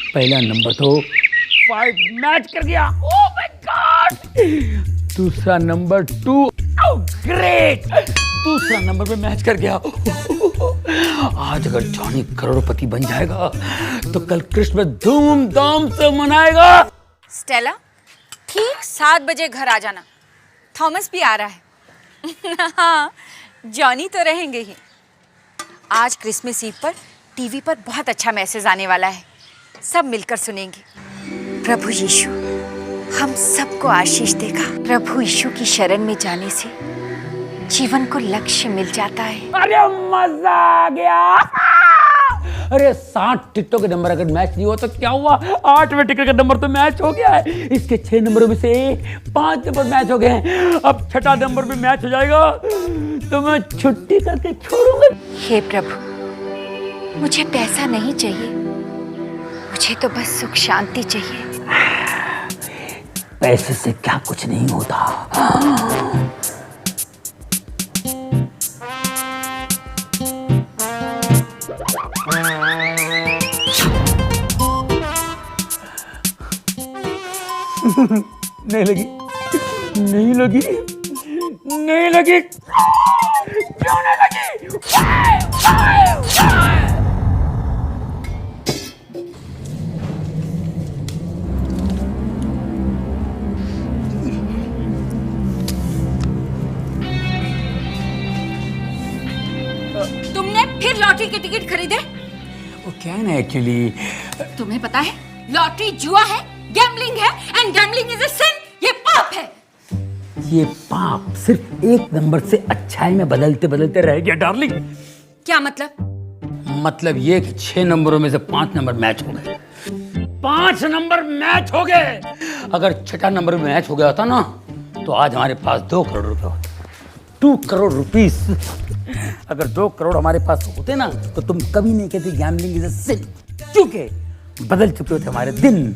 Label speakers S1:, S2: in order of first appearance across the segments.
S1: पहला नंबर तो 5 मैच कर गया, ओह माय गॉड। दूसरा नंबर 2, ओह ग्रेट, दूसरा नंबर पे मैच कर गया। आज अगर जॉनी करोड़पति बन जाएगा तो कल क्रिसमस धूमधाम से मनाएगा।
S2: स्टेला, ठीक 7 बजे घर आ जाना, थॉमस भी आ रहा है। हाँ, जॉनी तो रहेंगे ही। आज क्रिसमस ईव पर टीवी पर बहुत अच्छा मैसेज आने वाला है, सब मिलकर सुनेंगे। प्रभु यीशु हम सबको आशीष देगा। प्रभु यीशु की शरण में जाने से जीवन को लक्ष्य मिल जाता है।
S1: अरे मजा आ गया। अरे 60 टिकटों के नंबर अगर मैच नहीं हुआ तो क्या हुआ, 8वें टिकट का नंबर तो मैच हो गया है। इसके 6 नंबरों में से 5 नंबर मैच हो गए हैं। अब 6ठा नंबर भी मैच हो जाएगा तो मैं छुट्टी करके छोड़ूंगा।
S2: हे प्रभु, मुझे पैसा नहीं चाहिए, मुझे तो बस सुख शांति चाहिए।
S1: पैसे से क्या कुछ नहीं होता। नहीं लगी, नहीं लगी, नहीं लगी, क्यों नहीं लगी?
S2: तुमने फिर लॉटरी के टिकट खरीदे?
S1: वो क्या है ना, एक्चुअली
S2: तुम्हें पता है लॉटरी जुआ है, गैम्बलिंग है, एंड गैम्बलिंग इज अ सिन, ये पाप है।
S1: ये पाप सिर्फ एक नंबर से अच्छाई में बदलते बदलते रह गया डार्लिंग।
S2: क्या मतलब?
S1: मतलब ये कि 6 नंबरों में से 5 नंबर मैच हो गए। 5 नंबर मैच हो गए। अगर 6ठा नंबर में मैच हो गया होता ना तो आज हमारे पास 2 करोड़ रुपए होते। 2 करोड़ रुपीस। अगर 2 करोड़ हमारे पास होते ना तो तुम कभी नहीं कहती गैम्बलिंग इज अ सिन, क्योंकि बदल चुके होते हमारे दिन।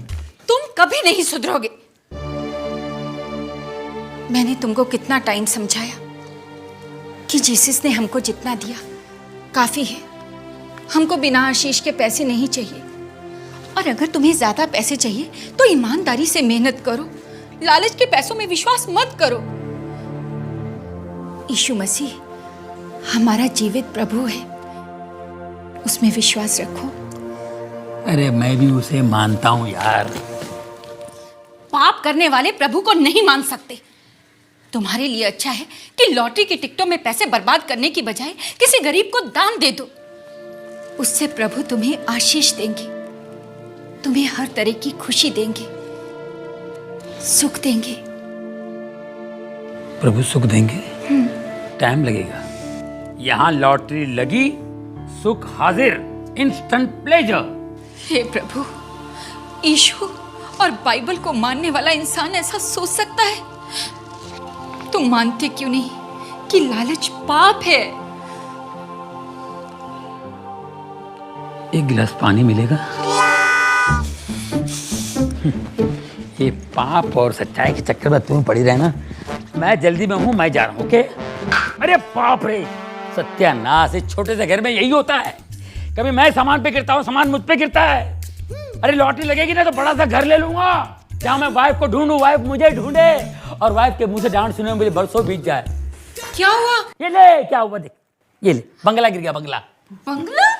S2: तुम कभी नहीं सुधरोगे। मैंने तुमको कितना टाइम समझाया कि जीसस ने हमको जितना दिया काफी है, हमको बिना आशीष के पैसे नहीं चाहिए। और अगर तुम्हें ज्यादा पैसे चाहिए तो ईमानदारी से मेहनत करो, लालच के पैसों में विश्वास मत करो। यीशु मसीह हमारा जीवित प्रभु है, उसमें विश्वास रखो।
S1: अरे मैं भी उसे मानता हूं यार।
S2: पाप करने वाले प्रभु को नहीं मान सकते। तुम्हारे लिए अच्छा है कि लॉटरी की टिकटों में पैसे बर्बाद करने की बजाय किसी गरीब को दान दे दो। उससे प्रभु तुम्हें आशीष देंगे, तुम्हें हर तरह की खुशी देंगे, सुख देंगे।
S1: प्रभु सुख देंगे? टाइम लगेगा। यहाँ लॉटरी लगी, सुख हाजिर, इंस्टेंट प्लेजर।
S2: हे प्रभु, यीशु और बाइबल को मानने वाला इंसान ऐसा सोच सकता है? तुम मानते क्यों नहीं कि लालच पाप है?
S1: एक गिलास पानी मिलेगा? ये पाप और सच्चाई के चक्कर में तुम पड़ी रहना। मैं जल्दी में हूँ, मैं जा रहा हूँ। ओके? अरे बाप रे, सत्यानाश, इस छोटे से घर में यही होता है। कभी मैं सामान पे गिरता हूँ, सामान मुझ पे गिरता है। अरे लॉटरी लगेगी ना तो बड़ा सा घर ले लूंगा जहाँ मैं वाइफ को ढूंढूं, वाइफ मुझे ढूंढे और वाइफ के मुंह से डांट सुने मुझे बरसों बीत जाए।
S2: क्या हुआ?
S1: ये ले, क्या हुआ देख, ये ले, बंगला गिर गया, बंगला।
S2: बंगला?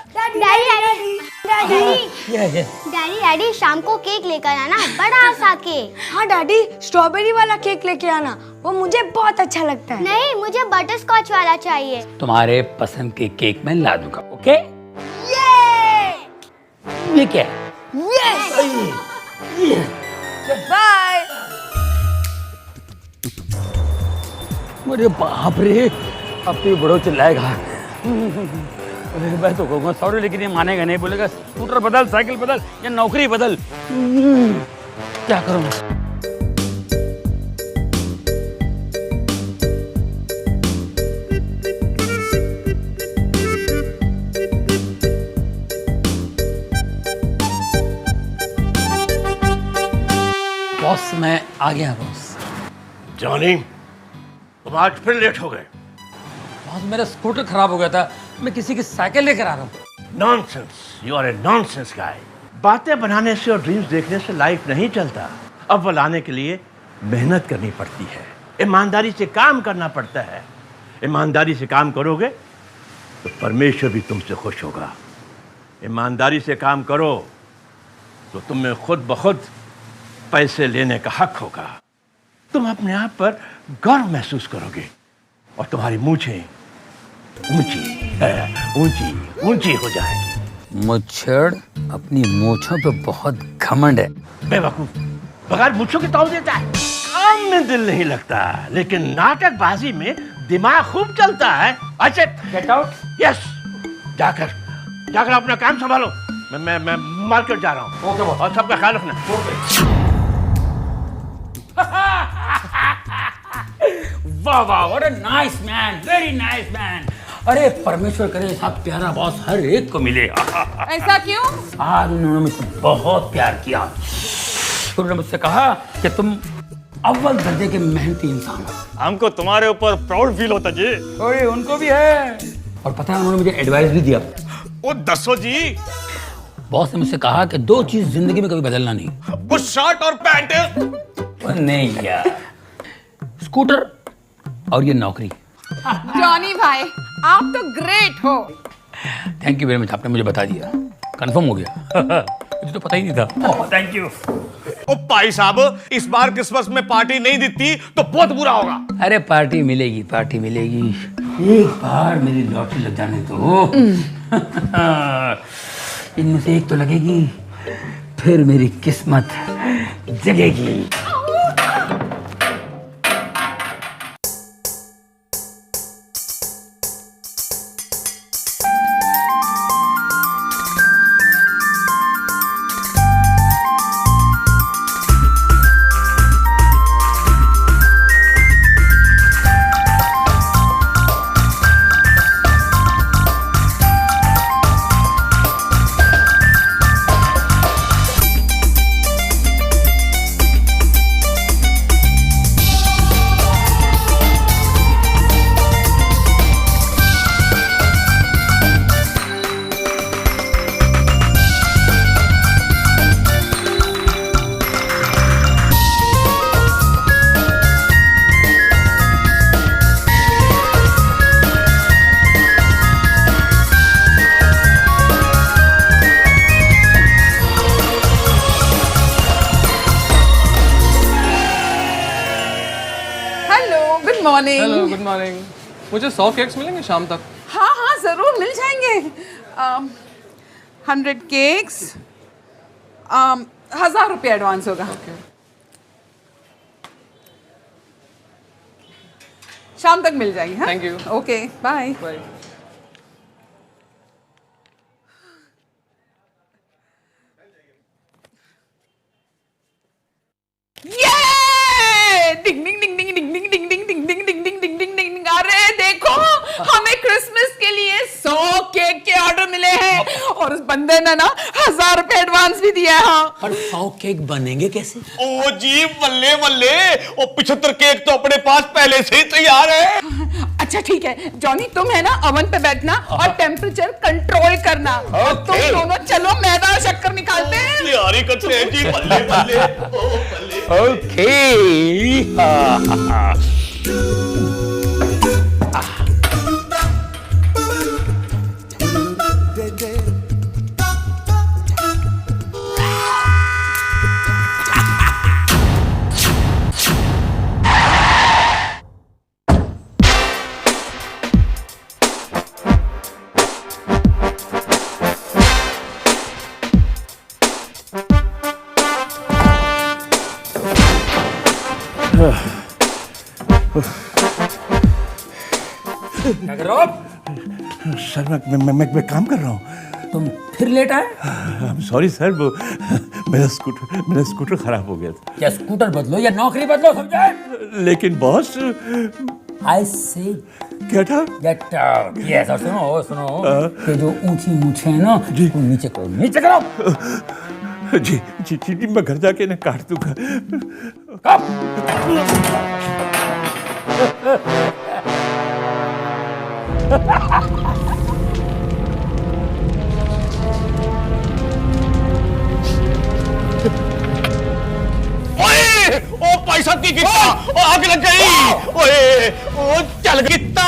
S3: डैडी शाम को केक लेकर आना, बड़ा सा केक।
S4: हाँ डैडी, स्ट्रॉबेरी वाला केक लेके आना, वो मुझे बहुत अच्छा लगता है।
S3: नहीं, मुझे बटर स्कॉच वाला चाहिए।
S1: तुम्हारे पसंद के केक मैं ला दूंगा। ओके? ये क्या है?
S4: बाय।
S1: अरे बाप रे, अब तो ये बड़ो चिल्लाएगा। अरे मैं तो कहूँगा सॉरी, लेकिन ये मानेगा नहीं, बोलेगा स्कूटर बदल, साइकिल बदल या नौकरी बदल। क्या करूँ? बॉस मैं आ गया बॉस।
S5: जॉनी, तुम आज फिर लेट हो गए।
S1: बॉस मेरा स्कूटर खराब हो गया था, मैं किसी की साइकिल लेकर आ रहा हूँ।
S5: Nonsense, you are a nonsense guy. बातें बनाने से और ड्रीम्स देखने से लाइफ नहीं चलता। अव्वल आने के लिए मेहनत करनी पड़ती है, ईमानदारी से काम करना पड़ता है। ईमानदारी से काम करोगे तो परमेश्वर भी तुमसे खुश होगा। ईमानदारी से काम करो तो तुम्हें खुद ब खुद पैसे लेने का हक होगा। तुम अपने आप पर गर्व महसूस करोगे और तुम्हारी मूंछें ऊंची ऊंची हो जाएगी।
S1: मुच्छड़ अपनी मूछों पे बहुत घमंड है।
S5: बेवकूफ, बगैर मूछों के ताव देता है। काम में दिल नहीं लगता, लेकिन नाटकबाजी में दिमाग खूब चलता है। अच्छा, गेट आउट। यस, जाकर अपना काम संभालो। मैं मार्केट जा रहा हूँ। ओके बॉस, और सबका ख्याल रखना।
S1: वाह वाह, what a nice man, very nice man. अरे परमेश्वर करे ऐसा प्यारा बॉस हर एक को मिले।
S2: ऐसा क्यों?
S1: आज उन्होंने मुझसे बहुत प्यार किया। उन्होंने मुझसे कहा कि तुम अव्वल दर्जे के मेहनती इंसान हो।
S6: हमको तुम्हारे ऊपर प्राउड फील होता जी।
S1: अरे उनको भी है। और पता है उन्होंने मुझे एडवाइस भी दिया।
S6: वो दसो जी।
S1: बॉस ने मुझसे कहा कि 2 चीज जिंदगी में कभी बदलना नहीं।
S6: वो शर्ट और पैंट।
S1: नहीं यार, स्कूटर और ये नौकरी।
S2: जॉनी भाई, आप तो ग्रेट हो।
S1: थैंक यू वेरी मच, आपने मुझे बता दिया, कंफर्म हो गया। मुझे तो पता ही नहीं था। Thank you.
S6: ओ भाई साहब, इस बार क्रिसमस में पार्टी नहीं देती तो बहुत बुरा होगा।
S1: अरे पार्टी मिलेगी, पार्टी मिलेगी। एक बार मेरी लॉटरी लग जाने दो। इनमें से एक तो लगेगी, फिर मेरी किस्मत जगेगी।
S2: मॉर्निंग।
S7: Hello, good morning. मुझे 100 केक्स मिलेंगे शाम तक?
S2: हाँ हाँ जरूर मिल जाएंगे। 100 केक्स, 1000 रुपये एडवांस होगा। शाम तक मिल जाएगी। हाँ,
S7: thank you.
S2: Okay, bye
S7: bye.
S2: डिंग डिंग डिंग डिंग डिंग डिंग डिंग डिंग डिंग डिंग डिंग डिंग डिंग डिंग डिंग। अरे देखो, हमें क्रिसमस के लिए 100 केक के ऑर्डर मिले हैं और उस बंदे ने ना 1000 रुपए एडवांस भी दिया है। हाँ,
S1: पर 100 केक बनेंगे कैसे?
S6: ओ जी, बल्ले बल्ले, वो 75 केक तो अपने पास पहले से ही तैयार है।
S2: अच्छा ठीक है जॉनी, तुम है ना अवन पे बैठना और टेम्परेचर कंट्रोल करना। और तुम दोनों चलो मैदा और शक्कर निकालते हैं।
S6: तैयारी करते हैं जी, बल्ले बल्ले। ओ बल्ले।
S1: ओके। क्या कर रहे हो आप?
S5: सर मैं काम कर रहा हूँ।
S1: तुम फिर लेट आए?
S5: सॉरी सर, वो मेरा स्कूटर खराब हो गया था।
S1: या स्कूटर बदलो या नौकरी बदलो, समझे?
S5: लेकिन बॉस,
S1: आई से
S5: क्या था?
S1: Get out. यस, और सुनो ये जो ऊंची मूछें हैं ना, वो नीचे करो, नीचे करो।
S5: जी, मैं घर जाके ना काट दूंगा।
S6: भाई साहब की गिट्टा, ओ आग लग गई। ओए ओ चल गिट्टा।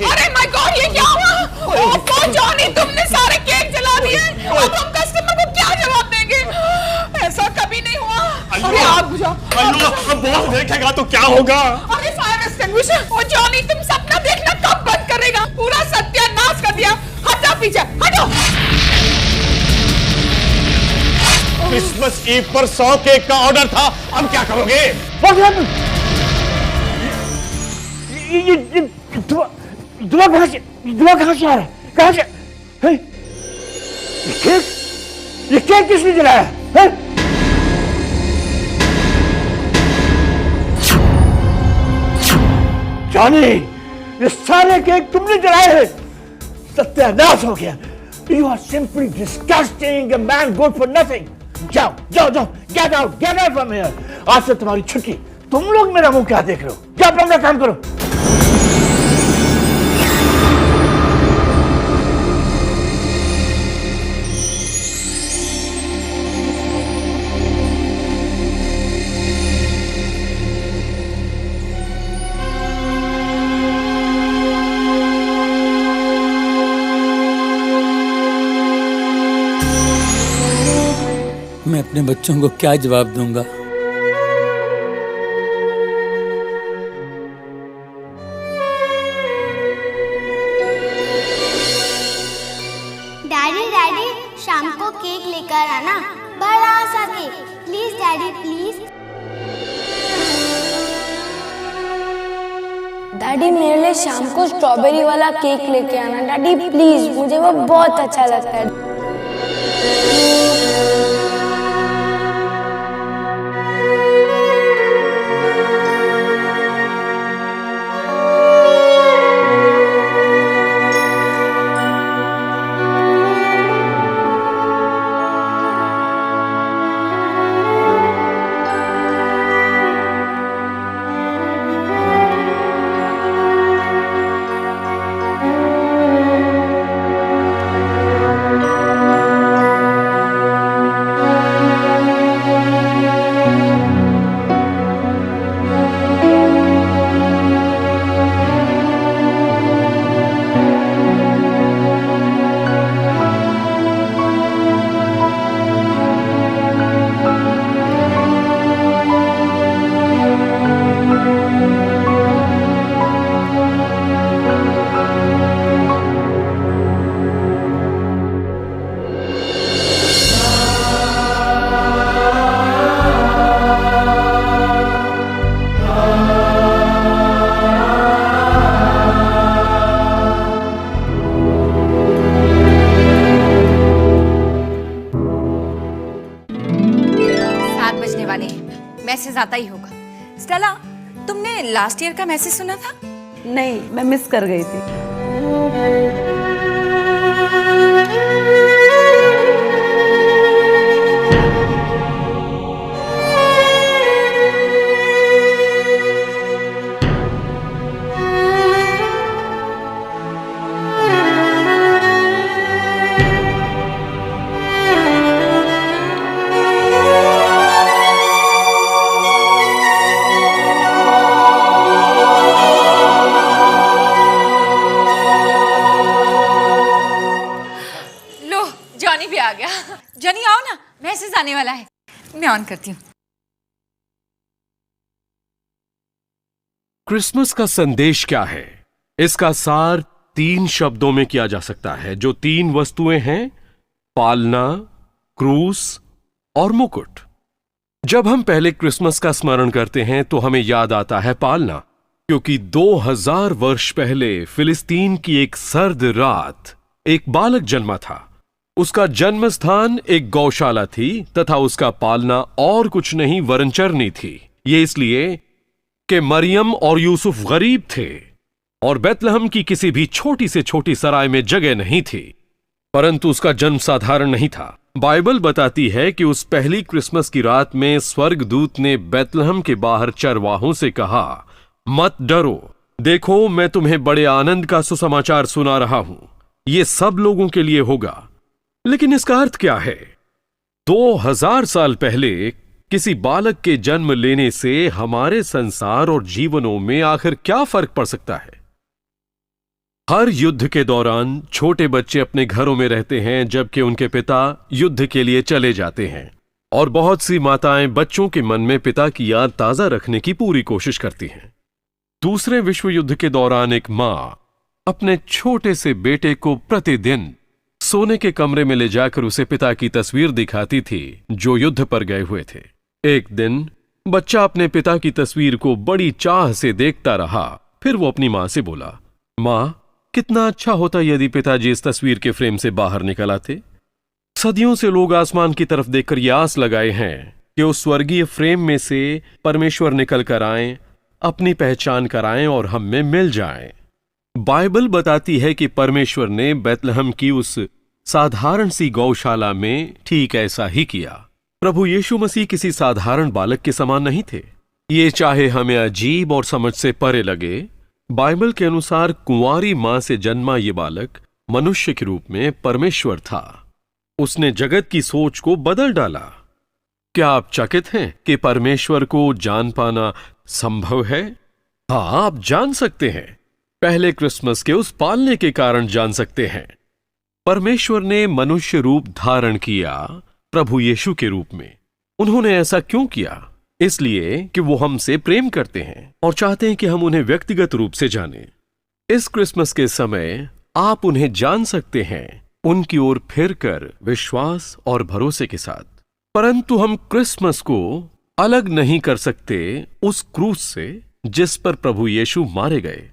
S2: अरे माय गॉड, ये क्या हुआ? ओह जॉनी, तुमने सारे केक जला दिए। अब हम कस्टमर को क्या जवाब देंगे? ऐसा कभी नहीं हुआ। अरे आग बुझाओ।
S6: अब बॉस देखेगा तो क्या होगा?
S2: अरे फायर एक्सटिंग्विशर। ओ जॉनी, तुम सपना देखना कब बंद करेगा? पूरा सत्यानाश कर दिया। हटो पीछे, हटो।
S6: क्रिसमस ईव पर 100 केक का ऑर्डर था, अब क्या करोगे?
S5: ये धुआं कहाँ से आ रहा है? कहाँ से? है? ये केक किसने जलाया है? जॉनी, ये सारे केक तुमने जलाए हैं। सत्यानाश हो गया। You are simply disgusting, a man good for nothing. जाओ, get out from here. आज से तुम्हारी छुट्टी। तुम लोग मेरा मुंह क्या देख रहे हो? क्या अपना काम करो।
S1: मैं अपने बच्चों को क्या जवाब दूंगा?
S3: डैडी शाम को केक लेकर आना, बड़ा सा cake, please daddy please.
S4: Daddy मेरे लिए शाम को स्ट्रॉबेरी वाला केक लेके आना डैडी प्लीज, मुझे वो बहुत अच्छा लगता है।
S2: मैसेज आता ही होगा। स्टेला, तुमने लास्ट ईयर का मैसेज सुना था?
S8: नहीं, मैं मिस कर गई थी।
S2: जॉनी आओ ना, मैसेज आने वाला है। मैं ऑन करती हूँ।
S9: क्रिसमस का संदेश क्या है? इसका सार 3 शब्दों में किया जा सकता है। जो 3 वस्तुएं हैं, पालना, क्रूस और मुकुट। जब हम पहले क्रिसमस का स्मरण करते हैं तो हमें याद आता है पालना, क्योंकि 2000 वर्ष पहले फिलिस्तीन की एक सर्द रात एक बालक जन्मा था। उसका जन्म स्थान एक गौशाला थी तथा उसका पालना और कुछ नहीं वरन चरनी थी। ये इसलिए कि मरियम और यूसुफ गरीब थे और बेतलहम की किसी भी छोटी से छोटी सराय में जगह नहीं थी। परंतु उसका जन्म साधारण नहीं था। बाइबल बताती है कि उस पहली क्रिसमस की रात में स्वर्गदूत ने बेतलहम के बाहर चरवाहों से कहा, मत डरो, देखो मैं तुम्हें बड़े आनंद का सुसमाचार सुना रहा हूं। ये सब लोगों के लिए होगा। लेकिन इसका अर्थ क्या है? 2000 साल पहले किसी बालक के जन्म लेने से हमारे संसार और जीवनों में आखिर क्या फर्क पड़ सकता है? हर युद्ध के दौरान छोटे बच्चे अपने घरों में रहते हैं जबकि उनके पिता युद्ध के लिए चले जाते हैं, और बहुत सी माताएं बच्चों के मन में पिता की याद ताजा रखने की पूरी कोशिश करती हैं। दूसरे विश्व युद्ध के दौरान एक मां अपने छोटे से बेटे को प्रतिदिन सोने के कमरे में ले जाकर उसे पिता की तस्वीर दिखाती थी जो युद्ध पर गए हुए थे। एक दिन बच्चा अपने पिता की तस्वीर को बड़ी चाह से देखता रहा। फिर वो अपनी मां से बोला, मां, कितना अच्छा होता यदि पिताजी इस तस्वीर के फ्रेम से बाहर निकल आते। सदियों से लोग आसमान की तरफ देखकर ये आस लगाए हैं कि उस स्वर्गीय फ्रेम में से परमेश्वर निकल कर आएं, अपनी पहचान कराएं और हम में मिल जाएं। बाइबल बताती है कि परमेश्वर ने बैतलहम की उस साधारण सी गौशाला में ठीक ऐसा ही किया। प्रभु यीशु मसीह किसी साधारण बालक के समान नहीं थे। ये चाहे हमें अजीब और समझ से परे लगे, बाइबल के अनुसार कुंवारी मां से जन्मा ये बालक मनुष्य के रूप में परमेश्वर था। उसने जगत की सोच को बदल डाला। क्या आप चकित हैं कि परमेश्वर को जान पाना संभव है? हाँ, आप जान सकते हैं। पहले क्रिसमस के उस पालने के कारण जान सकते हैं। परमेश्वर ने मनुष्य रूप धारण किया प्रभु यीशु के रूप में। उन्होंने ऐसा क्यों किया? इसलिए कि वो हमसे प्रेम करते हैं और चाहते हैं कि हम उन्हें व्यक्तिगत रूप से जानें। इस क्रिसमस के समय आप उन्हें जान सकते हैं, उनकी ओर फिरकर विश्वास और भरोसे के साथ। परंतु हम क्रिसमस को अलग नहीं कर सकते उस क्रूस से जिस पर प्रभु यीशु मारे गए।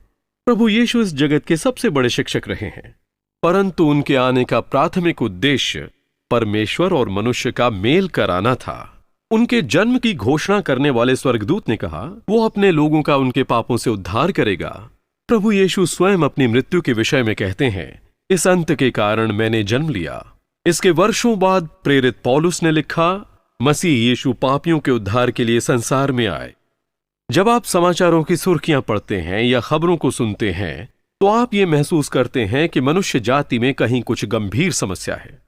S9: प्रभु यीशु इस जगत के सबसे बड़े शिक्षक रहे हैं, परंतु उनके आने का प्राथमिक उद्देश्य परमेश्वर और मनुष्य का मेल कराना था। उनके जन्म की घोषणा करने वाले स्वर्गदूत ने कहा वो अपने लोगों का उनके पापों से उद्धार करेगा। प्रभु यीशु स्वयं अपनी मृत्यु के विषय में कहते हैं, इस अंत के कारण मैंने जन्म लिया। इसके वर्षों बाद प्रेरित पौलुस ने लिखा, मसीह यीशु पापियों के उद्धार के लिए संसार में आए। जब आप समाचारों की सुर्खियां पढ़ते हैं या खबरों को सुनते हैं तो आप ये महसूस करते हैं कि मनुष्य जाति में कहीं कुछ गंभीर समस्या है।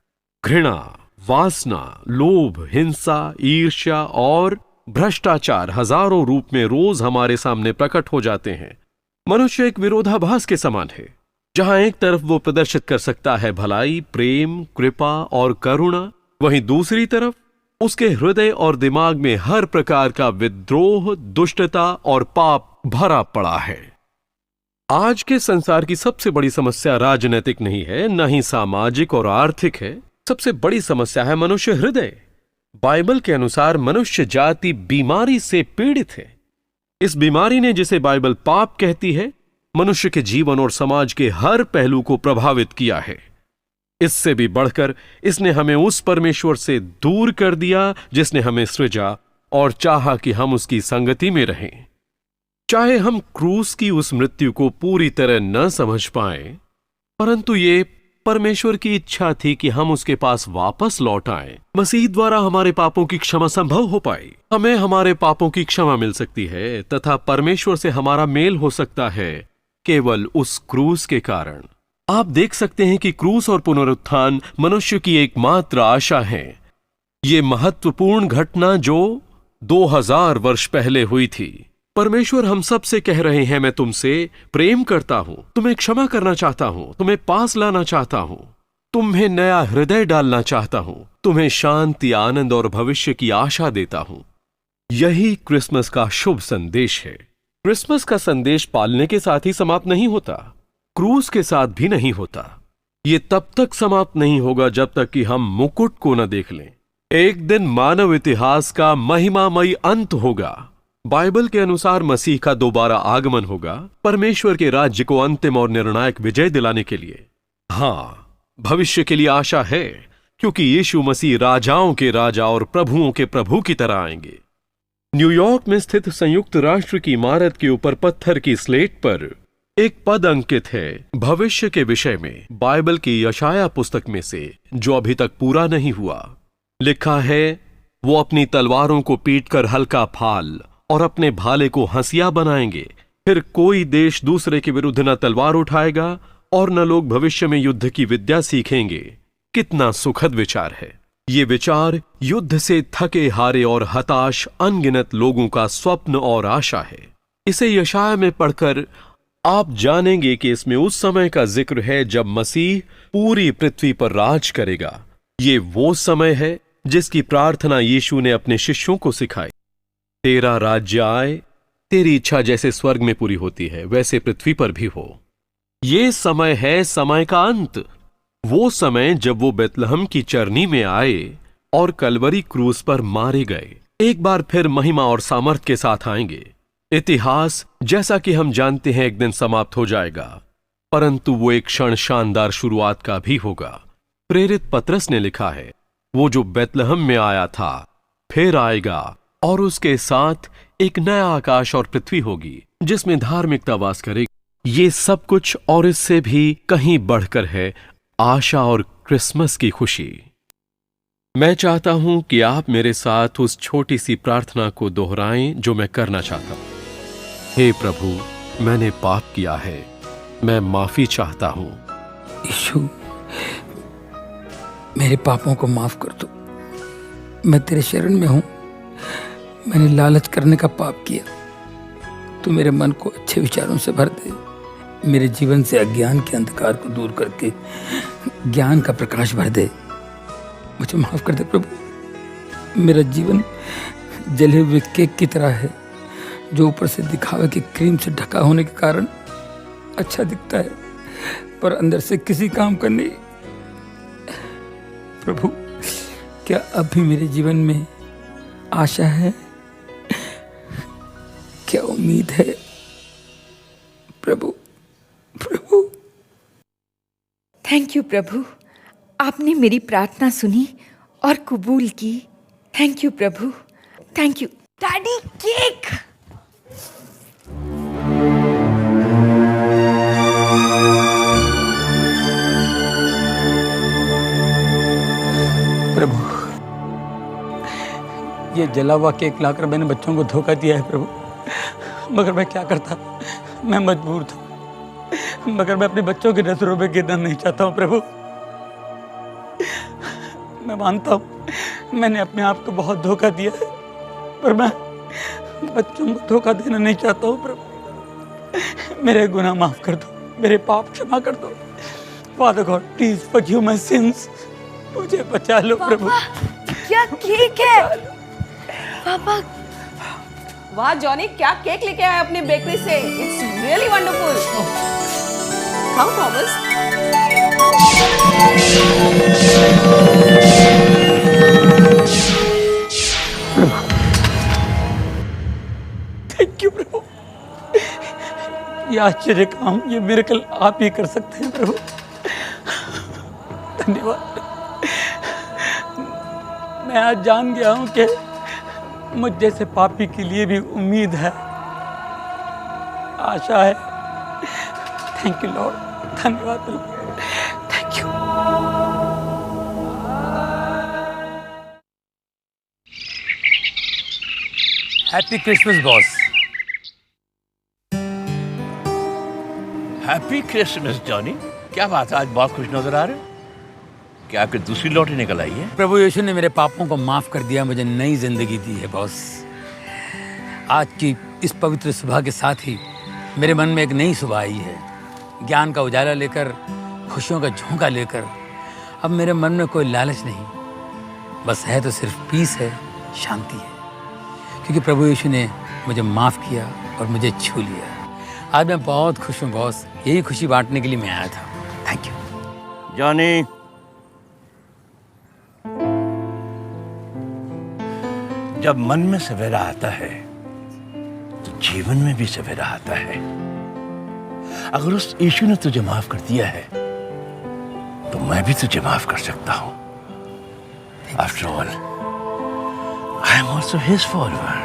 S9: घृणा, वासना, लोभ, हिंसा, ईर्ष्या और भ्रष्टाचार हजारों रूप में रोज हमारे सामने प्रकट हो जाते हैं। मनुष्य एक विरोधाभास के समान है, जहां एक तरफ वो प्रदर्शित कर सकता है भलाई, प्रेम, कृपा और करुणा, वहीं दूसरी तरफ उसके हृदय और दिमाग में हर प्रकार का विद्रोह, दुष्टता और पाप भरा पड़ा है। आज के संसार की सबसे बड़ी समस्या राजनीतिक नहीं है, न ही सामाजिक और आर्थिक है। सबसे बड़ी समस्या है मनुष्य हृदय। बाइबल के अनुसार मनुष्य जाति बीमारी से पीड़ित है। इस बीमारी ने, जिसे बाइबल पाप कहती है, मनुष्य के जीवन और समाज के हर पहलू को प्रभावित किया है। इससे भी बढ़कर इसने हमें उस परमेश्वर से दूर कर दिया जिसने हमें सृजा और चाहा कि हम उसकी संगति में रहें। चाहे हम क्रूस की उस मृत्यु को पूरी तरह न समझ पाएं, परंतु ये परमेश्वर की इच्छा थी कि हम उसके पास वापस लौट आएं। मसीह द्वारा हमारे पापों की क्षमा संभव हो पाई। हमें हमारे पापों की क्षमा मिल सकती है तथा परमेश्वर से हमारा मेल हो सकता है केवल उस क्रूस के कारण। आप देख सकते हैं कि क्रूस और पुनरुत्थान मनुष्य की एकमात्र आशा है। ये महत्वपूर्ण घटना जो 2000 वर्ष पहले हुई थी। परमेश्वर हम सब से कह रहे हैं, मैं तुमसे प्रेम करता हूं, तुम्हें क्षमा करना चाहता हूं, तुम्हें पास लाना चाहता हूं, तुम्हें नया हृदय डालना चाहता हूं, तुम्हें शांति, आनंद और भविष्य की आशा देता हूं। यही क्रिसमस का शुभ संदेश है। क्रिसमस का संदेश पालने के साथ ही समाप्त नहीं होता, क्रूस के साथ भी नहीं होता। ये तब तक समाप्त नहीं होगा जब तक कि हम मुकुट को न देख लें। एक दिन मानव इतिहास का महिमामयी अंत होगा। बाइबल के अनुसार मसीह का दोबारा आगमन होगा, परमेश्वर के राज्य को अंतिम और निर्णायक विजय दिलाने के लिए। हाँ, भविष्य के लिए आशा है, क्योंकि यीशु मसीह राजाओं के राजा और प्रभुओं के प्रभु की तरह आएंगे। न्यूयॉर्क में स्थित संयुक्त राष्ट्र की इमारत के ऊपर पत्थर की स्लेट पर एक पद अंकित है भविष्य के विषय में, बाइबल की यशाया पुस्तक में से, जो अभी तक पूरा नहीं हुआ। लिखा है, वो अपनी तलवारों को पीटकर हल्का फाल और अपने भाले को हंसिया बनाएंगे। फिर कोई देश दूसरे के विरुद्ध न तलवार उठाएगा और न लोग भविष्य में युद्ध की विद्या सीखेंगे। कितना सुखद विचार है। ये विचार युद्ध से थके हारे और हताश अनगिनत लोगों का स्वप्न और आशा है। इसे यशाया में पढ़कर आप जानेंगे कि इसमें उस समय का जिक्र है जब मसीह पूरी पृथ्वी पर राज करेगा। ये वो समय है जिसकी प्रार्थना यीशु ने अपने शिष्यों को सिखाई। तेरा राज्य आए, तेरी इच्छा जैसे स्वर्ग में पूरी होती है वैसे पृथ्वी पर भी हो। ये समय है समय का अंत, वो समय जब वो बेतलहम की चरनी में आए और कलवरी क्रूस पर मारे गए। एक बार फिर महिमा और सामर्थ के साथ आएंगे। इतिहास जैसा कि हम जानते हैं एक दिन समाप्त हो जाएगा, परंतु वो एक क्षण शानदार शुरुआत का भी होगा। प्रेरित पतरस ने लिखा है, वो जो बेतलहम में आया था फिर आएगा और उसके साथ एक नया आकाश और पृथ्वी होगी जिसमें धार्मिकता वास करेगी। ये सब कुछ और इससे भी कहीं बढ़कर है आशा और क्रिसमस की खुशी। मैं चाहता हूं कि आप मेरे साथ उस छोटी सी प्रार्थना को दोहराएं जो मैं करना चाहता हूं। हे प्रभु, मैंने पाप किया है, मैं माफी चाहता हूं।
S1: यीशु, मेरे पापों को माफ कर दो। मैं तेरे शरण में हूं। मैंने लालच करने का पाप किया। तू मेरे मन को अच्छे विचारों से भर दे। मेरे जीवन से अज्ञान के अंधकार को दूर करके ज्ञान का प्रकाश भर दे। मुझे माफ कर दे प्रभु। मेरा जीवन जले हुए केक की तरह है जो ऊपर से दिखावे की क्रीम से ढका होने के कारण अच्छा दिखता है पर अंदर से किसी काम का नहीं। प्रभु, क्या अब भी मेरे जीवन में आशा है? क्या उम्मीद है? प्रभु, प्रभु।
S2: थैंक यू प्रभु, आपने मेरी प्रार्थना सुनी और कबूल की। थैंक यू प्रभु, थैंक यू। Daddy, cake.
S1: प्रभु, ये जला हुआ केक लाकर मैंने बच्चों को धोखा दिया है प्रभु, मगर मैं क्या करता, मैं मजबूर था। मगर मैं अपने बच्चों की नजरों में गिरना नहीं चाहता हूँ प्रभु। मैं मानता हूँ मैंने अपने आप को बहुत धोखा दिया है, पर मैं बच्चों को धोखा देना नहीं चाहता हूँ प्रभु। मेरे गुनाह माफ कर दो, मेरे पाप क्षमा कर दो। Father God, please forgive my since. मुझे बचा लो प्रभु।
S2: क्या केक है पापा?
S8: वाह जॉनी, क्या केक लेके आए अपनी बेकरी से। It's really wonderful. खाओ थॉमस।
S1: थैंक यू प्रभु। ये आश्चर्य काम, ये मिरेकल आप ही कर सकते हैं प्रभु। धन्यवाद। मैं आज जान गया हूं कि मुझ जैसे पापी के लिए भी उम्मीद है, आशा है। Thank you lord. धन्यवाद प्रभु। Thank you. Happy Christmas boss.
S5: Happy Christmas Johnny. क्या बात है, आज बहुत खुश नजर आ रहे हो। क्या आपकी दूसरी लॉटरी निकल आई है?
S1: प्रभु यीशु ने मेरे पापों को माफ कर दिया, मुझे नई जिंदगी दी है बॉस। आज की इस पवित्र सुबह के साथ ही मेरे मन में एक नई सुबह आई है, ज्ञान का उजाला लेकर, खुशियों का झोंका लेकर। अब मेरे मन में कोई लालच नहीं, बस है तो सिर्फ पीस है, शांति है, क्योंकि प्रभु यीशु ने मुझे माफ किया और मुझे छू लिया। आज मैं बहुत खुश हूँ बॉस। यही खुशी बांटने के लिए मैं आया था। Thank you
S5: Johnny. जब मन में सवेरा आता है तो जीवन में भी सवेरा आता है। अगर उस यीशु ने तुझे माफ कर दिया है तो मैं भी तुझे माफ कर सकता हूं। After all I am also his follower.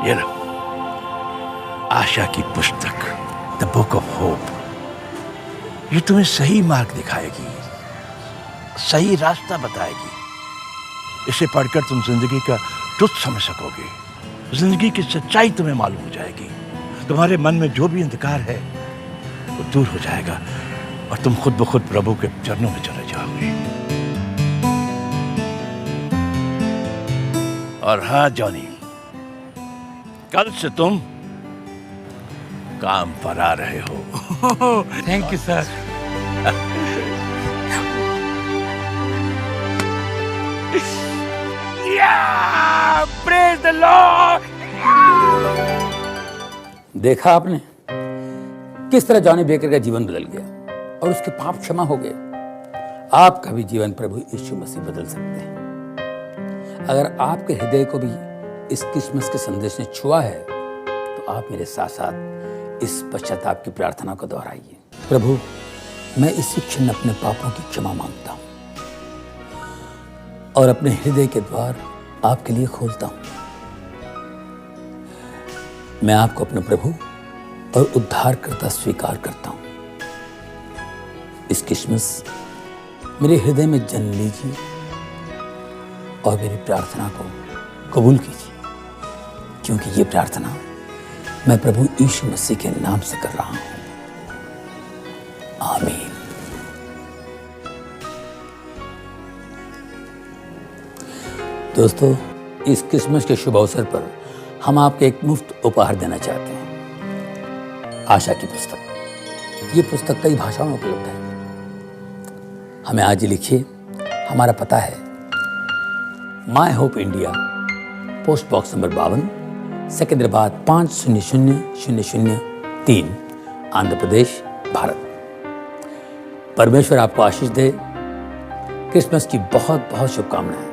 S5: ये लो, आशा की पुस्तक, द बुक ऑफ होप। ये तुम्हें सही मार्ग दिखाएगी, सही रास्ता बताएगी। इसे पढ़कर तुम जिंदगी का ट्रुथ समझ सकोगे, जिंदगी की सच्चाई तुम्हें मालूम हो जाएगी। तुम्हारे मन में जो भी अंधकार है वो दूर हो जाएगा और तुम खुद ब खुद प्रभु के चरणों में चले जाओगे। और हाँ जॉनी, कल से तुम काम पर आ रहे हो।
S1: Thank you sir. Praise the Lord. देखा आपने किस तरह जॉनी बेकर का जीवन बदल गया और उसके पाप क्षमा हो गए। आपका भी जीवन प्रभु यीशु मसीह बदल सकते हैं। अगर आपके हृदय को भी इस क्रिसमस के संदेश ने छुआ है तो आप मेरे साथ साथ इस पश्चाताप की प्रार्थना को दोहराइए। प्रभु, मैं इसी क्षण अपने पापों की क्षमा मांगता हूँ और अपने हृदय के द्वार आपके लिए खोलता हूँ। मैं आपको अपने प्रभु और उद्धारकर्ता स्वीकार करता हूँ। इस क्रिसमस मेरे हृदय में जन्म लीजिए और मेरी प्रार्थना को कबूल कीजिए, क्योंकि ये प्रार्थना मैं प्रभु यीशु मसीह के नाम से कर रहा हूँ। आमीन। दोस्तों, इस क्रिसमस के शुभ अवसर पर हम आपको एक मुफ्त उपहार देना चाहते हैं, आशा की पुस्तक। ये पुस्तक कई भाषाओं में उपलब्ध है। हमें आज लिखिए। हमारा पता है my hope India, post box number 52, Secunderabad 500003, Andhra Pradesh, Bharat. परमेश्वर आपको आशीष दे। क्रिसमस की बहुत बहुत शुभकामनाएं।